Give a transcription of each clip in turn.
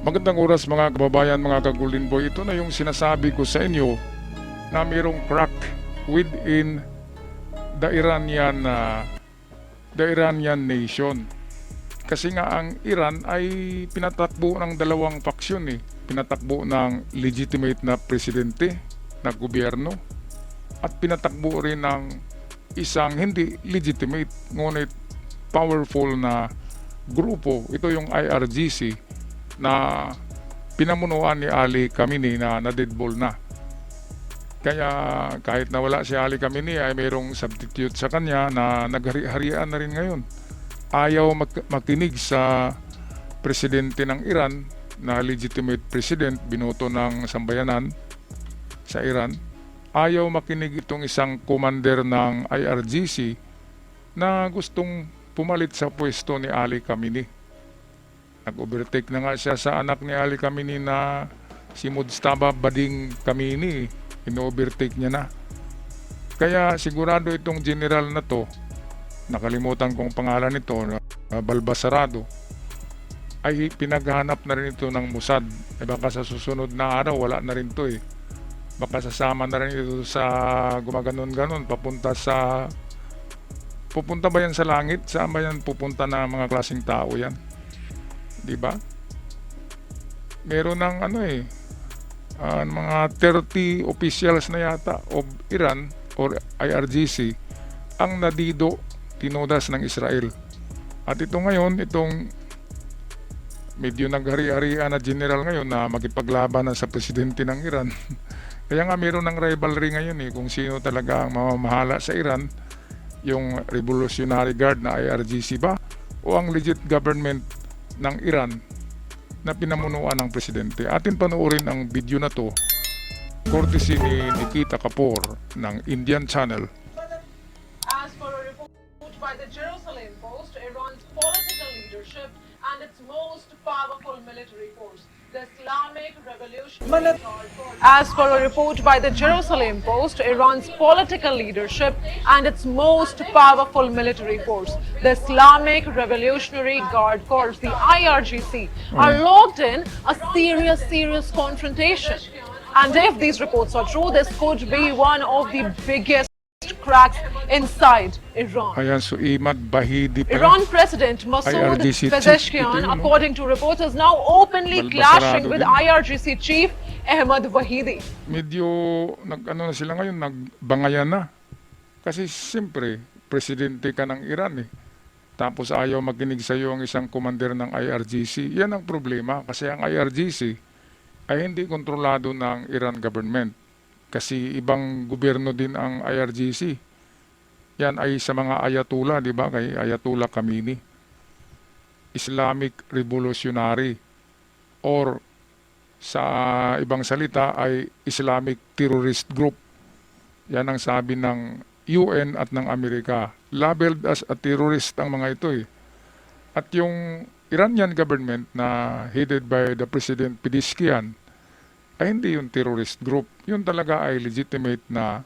Magandang oras mga kababayan, mga ka-Golden Boy. Ito na yung sinasabi ko sa inyo na mayroong crack within the Iranian nation. Kasi nga ang Iran ay pinatakbo ng dalawang faksyon eh. Pinatakbo ng legitimate na presidente na gobyerno at pinatakbo rin ng isang hindi legitimate ngunit powerful na grupo. Ito yung IRGC na pinamunuan ni Ali Khamenei na na-deadball na. Kaya kahit nawala si Ali Khamenei ay mayroong substitute sa kanya na naghari-harian na rin ngayon. Ayaw makinig sa presidente ng Iran na legitimate president, binoto ng sambayanan sa Iran. Ayaw makinig itong isang commander ng IRGC na gustong pumalit sa pwesto ni Ali Khamenei. Nag-overtake na nga siya sa anak ni Ali Khamenei na si Mujtaba Bading Khamenei. Ino-overtake niya na. Kaya sigurado itong general na to, nakalimutan kong pangalan nito, Balbasarado, ay pinaghanap na rin ito ng Mossad. Baka sa susunod na araw wala na rin to eh. Baka sasama na rin ito sa gumaganon-ganon papunta ba yan sa langit? Saan ba yan pupunta na mga klaseng tao yan? Diba? Meron ng mga 30 officials na yata of Iran or IRGC ang nadido tinodas ng Israel. At ito ngayon, itong medyo naghari-harian na general ngayon na makipaglaban na sa presidente ng Iran. Kaya nga meron ng rivalry ngayon kung sino talaga ang mamamahala sa Iran, yung Revolutionary Guard na IRGC ba o ang legit government ng Iran na pinamunuan ng presidente. Atin panoorin ang video na to courtesy ni Nikita Kapoor ng Indian Channel. As for a report by the Jerusalem Post, Iran's political leadership and its most powerful military force, the Islamic Revolutionary Guard. As for a report by the Jerusalem Post, Iran's political leadership and its most powerful military force, the Islamic Revolutionary Guard Corps, the IRGC, are locked in a serious confrontation. And if these reports are true, this could be one of the biggest cracks inside Iran. Ayan, so Imad Bahidi pa Iran President Masoud IRGC chief. Pezeshkian, Ito yun, according to reports, is now openly clashing Balbasarado with din. IRGC chief Ahmad Vahidi. Medyo na sila ngayon, nagbangayan na. Kasi siyempre, presidente ka ng Iran eh. Tapos ayaw makinig sa iyo ang isang commander ng IRGC. Yan ang problema kasi ang IRGC ay hindi kontrolado ng Iran government. Kasi ibang gobyerno din ang IRGC. Yan ay sa mga ayatollah, di ba? Kay Ayatollah Khamenei. Islamic Revolutionary or sa ibang salita ay Islamic Terrorist Group. Yan ang sabi ng UN at ng Amerika. Labeled as a terrorist ang mga ito eh. At yung Iranian government na headed by the President Pezeshkian ay hindi yung terrorist group. Yun talaga ay legitimate na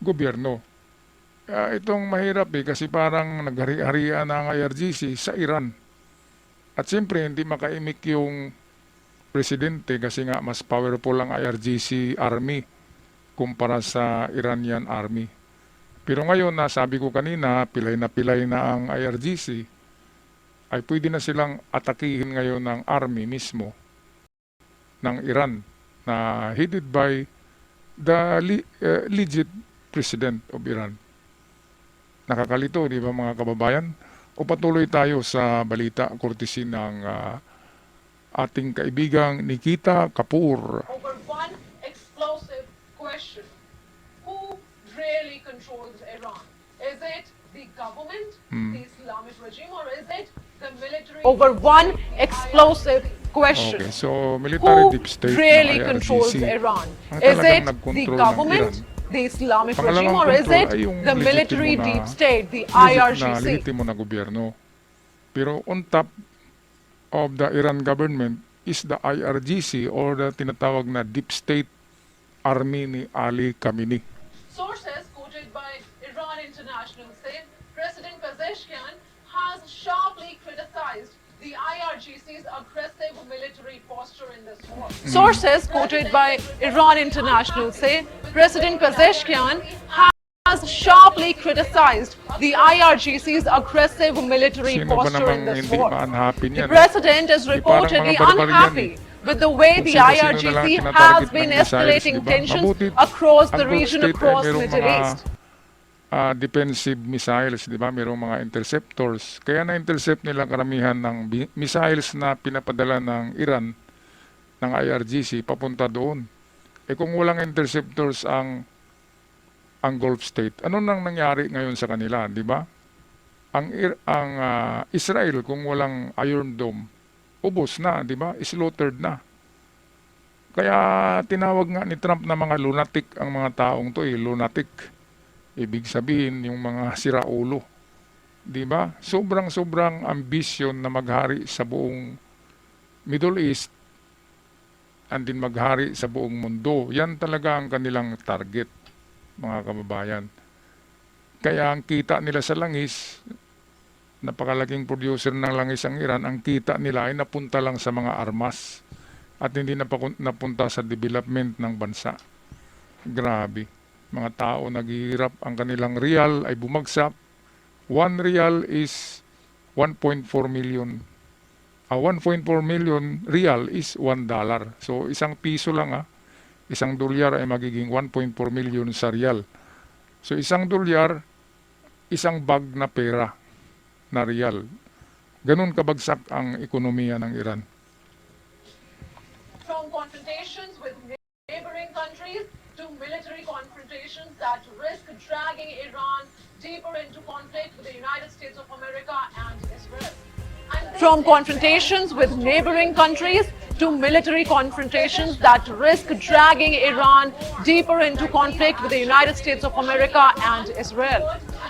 gobyerno. Itong mahirap kasi parang naghari-harian ang IRGC sa Iran. At siyempre hindi makaimik yung presidente kasi nga mas powerful ang IRGC army kumpara sa Iranian army. Pero ngayon, sabi ko kanina, pilay na ang IRGC, ay pwede na silang atakihin ngayon ng army mismo ng Iran na headed by the legit president of Iran. Nakakalito, di ba mga kababayan? O patuloy tayo sa balita courtesy ng ating kaibigang Nikita Kapoor. Over one explosive question. Who really controls Iran? Is it the government, the Islamic regime, or is it the military? Over one explosive question. Okay, so military deep state really ng controls IRGC Iran? ang Is talagang it the nagkontrol ng government, Iran. the Islamic Pangalawang regime, or is control it ay yung the military legitimo na- deep state, the Na IRGC? legitimo na gobyerno. Pero on top of the Iran government is the IRGC or the tinatawag na deep state army ni Ali Khamenei. Sources quoted by Iran International say President Pezeshkian has sharply criticized the IRGC's aggressive military posture in this war. Sources quoted by Iran International say President Pezeshkian has sharply criticized the IRGC's aggressive military Sino ba posture in namang this hindi war. ma-unhappy The niyan? president is Di parang reportedly mga barbar yan unhappy with the way Kung the sino-sino na lang IRGC tinatarget has ng been missiles, escalating di ba? tensions Mabuti, across the ang Gulf region, state ay across merong Middle mga East. defensive missiles, di ba? Merong mga interceptors. Kaya na-intercept nila karamihan ng missiles na pinapadala ng Iran, ng IRGC, papunta doon. Eh kung walang interceptors ang Gulf state, ano nang nangyari ngayon sa kanila, di ba? Ang Israel, kung walang Iron Dome, ubos na, di ba? Slaughtered na. Kaya tinawag nga ni Trump na mga lunatic ang mga taong to, lunatic. Ibig sabihin yung mga siraulo. 'Di ba? Sobrang ambisyon na maghari sa buong Middle East and din maghari sa buong mundo. Yan talaga ang kanilang target, mga kababayan. Kaya ang kita nila sa langis, napakalaking producer ng langis ang Iran, ang kita nila ay napunta lang sa mga armas at hindi napunta sa development ng bansa. Grabe. Mga tao naghihirap, ang kanilang real ay bumagsak. 1 real is 1.4 million. 1.4 million real is $1. So isang piso lang isang dolyar ay magiging 1.4 million sa real. So isang dolyar, isang bag na pera na real. Ganun kabagsak ang ekonomiya ng Iran. From confrontations with neighboring countries to military confrontations that risk dragging Iran deeper into conflict with the United States of America and Israel. From confrontations with neighboring countries to military confrontations that risk dragging Iran deeper into conflict with the United States of America and Israel.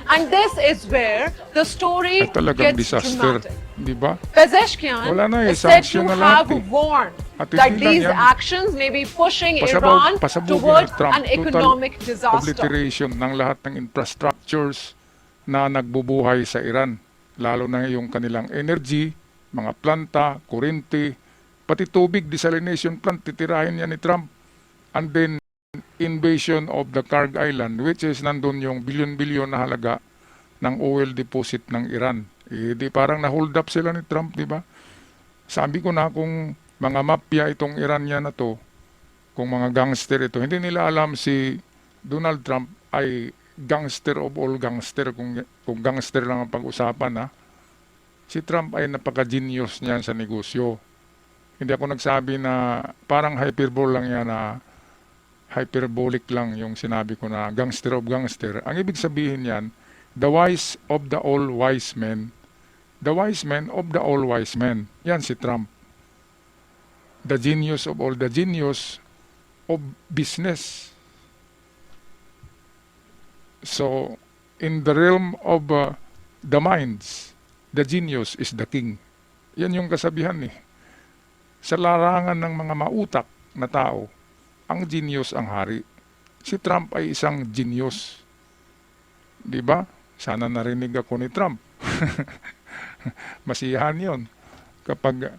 And this is where the story Ay talagang gets disaster, dramatic. di ba? Pezeshkian Wala na is said to sanction na have lahat warned At that hindi lang these yan. actions may be pushing Pasabog- Iran pasabugin toward ng Trump. an economic Total disaster. obliteration ng lahat ng infrastructures na nagbubuhay sa Iran. Lalo na yung kanilang energy, mga planta, kuryente, pati tubig, desalination plant, titirahin yan ni Trump. And then, invasion of the Karg Island, which is nandun yung bilyon-bilyon na halaga ng oil deposit ng Iran. Eh, di parang na-hold up sila ni Trump, di ba? Sabi ko na kung mga mafia itong Iranian na to, kung mga gangster ito, hindi nila alam si Donald Trump ay gangster of all gangster, kung gangster lang ang pag-usapan Si Trump ay napaka-genius niyan sa negosyo. Hindi ako nagsabi na parang hyperbole lang yan hyperbolic lang yung sinabi ko na gangster of gangster. Ang ibig sabihin yan, the wise of the all wise men, the wise men of the all wise men. Yan si Trump. The genius of all the genius of business. So, in the realm of the minds, the genius is the king. Yan yung kasabihan Sa larangan ng mga mautak na tao, ang genius ang hari. Si Trump ay isang genius. Di ba? Sana narinig ako ni Trump. Masiyahan yon. Kapag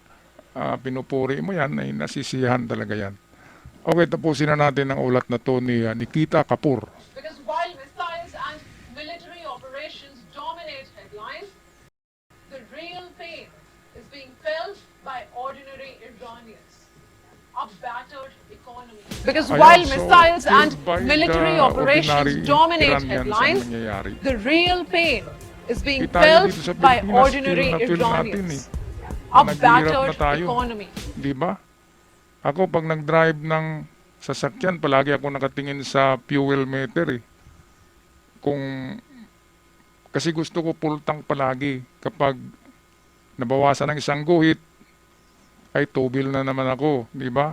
pinupuri mo yan, ay nasisiyahan talaga yan. Okay, tapusin na natin ang ulat na to ni Nikita Kapoor. Because while missiles and military operations dominate headlines, the real pain is being felt by ordinary Iranians. A battered economy. Because Ayan, while so, missiles and killed by military the operations ordinary dominate Iranians ang headlines, nangyayari. the real pain is being Tayo felt dito sa by Pilipinas, ordinary feel na feel natin Iranians. Na A naghihirap battered na tayo. economy. Di ba? Ako pag nag-drive ng sasakyan, palagi ako nakatingin sa fuel meter Kasi gusto ko full tank palagi. Kapag nabawasan ng isang guhit, ay tubil na naman ako, di ba?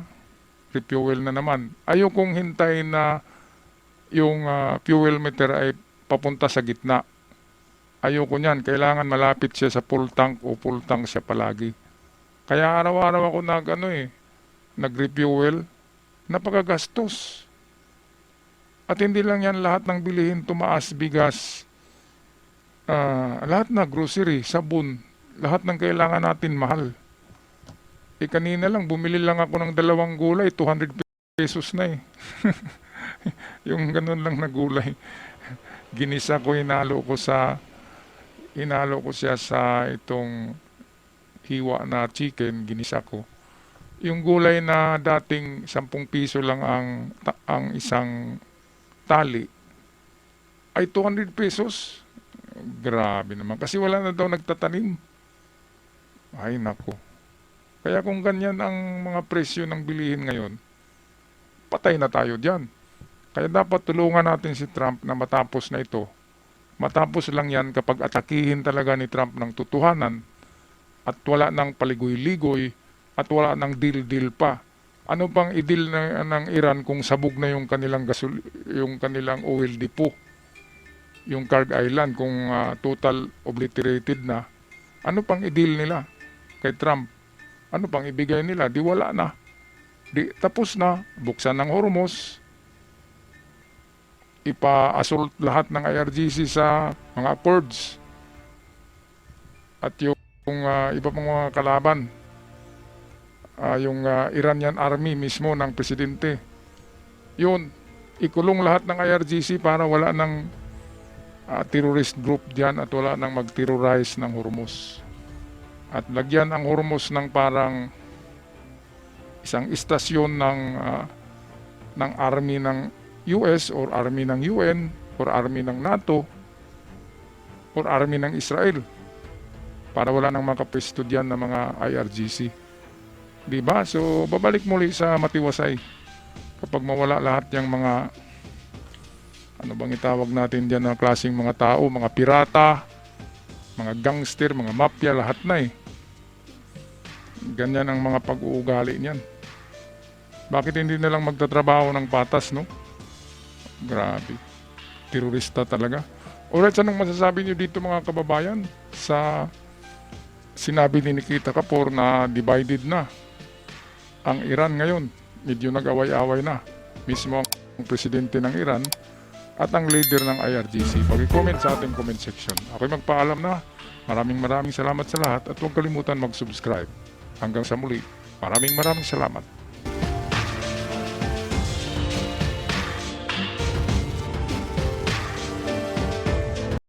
Refuel na naman. Ayokong hintayin na yung fuel meter ay papunta sa gitna. Ayoko niyan. Kailangan malapit siya sa full tank o full tank siya palagi. Kaya araw-araw ako nag-refuel. Napakagastos. At hindi lang yan lahat ng bilihin tumaas, bigas, lahat na grocery, sabon, lahat ng kailangan natin mahal. Kanina lang, bumili lang ako ng 2 gulay, 200 pesos na eh. Yung ganun lang na gulay. Ginisa ko, inalo ko siya sa itong hiwa na chicken, ginisa ko. Yung gulay na dating 10 piso lang ang isang tali, ay 200 pesos. Grabe naman. Kasi wala na daw nagtatanim. Ay nako. Kaya kung ganyan ang mga presyo ng bilihin ngayon, patay na tayo dyan. Kaya dapat tulungan natin si Trump na matapos na ito. Matapos lang yan kapag atakihin talaga ni Trump ng totohanan at wala ng paligoy-ligoy at wala ng deal-deal pa. Ano pang i-deal ng Iran kung sabog na yung kanilang yung kanilang oil depot? Yung Kharg Island kung total obliterated na. Ano pang i-deal nila kay Trump? Ano pang ibigay nila? Di wala na. Di tapos na. Buksan ng Hormuz. Ipa-assault lahat ng IRGC sa mga Kurds. At yung iba pang mga kalaban. Yung Iranian army mismo ng presidente. Yun. Ikulong lahat ng IRGC para wala ng terrorist group diyan at wala nang mag-terrorize ng Hormuz. At lagyan ang Hormuz ng parang isang istasyon ng army ng US or army ng UN or army ng NATO or army ng Israel para wala nang makapwesto diyan ng mga IRGC. Diba? So babalik muli sa matiwasay kapag mawala lahat yung mga ano bang itawag natin dyan na klaseng mga tao, mga pirata, mga gangster, mga mafia, lahat na eh. Ganyan ang mga pag-uugali niyan. Bakit hindi na lang magtatrabaho ng patas, no? Grabe. Terorista talaga. Alright, anong masasabi niyo dito mga kababayan sa sinabi ni Nikita Kapor na divided na ang Iran ngayon? Medyo nag-away-away na. Mismo ang presidente ng Iran at ang leader ng IRGC. Pag-comment sa ating comment section. Ako'y magpaalam na. Maraming salamat sa lahat at huwag kalimutan mag-subscribe. Hanggang sa muli. Maraming salamat.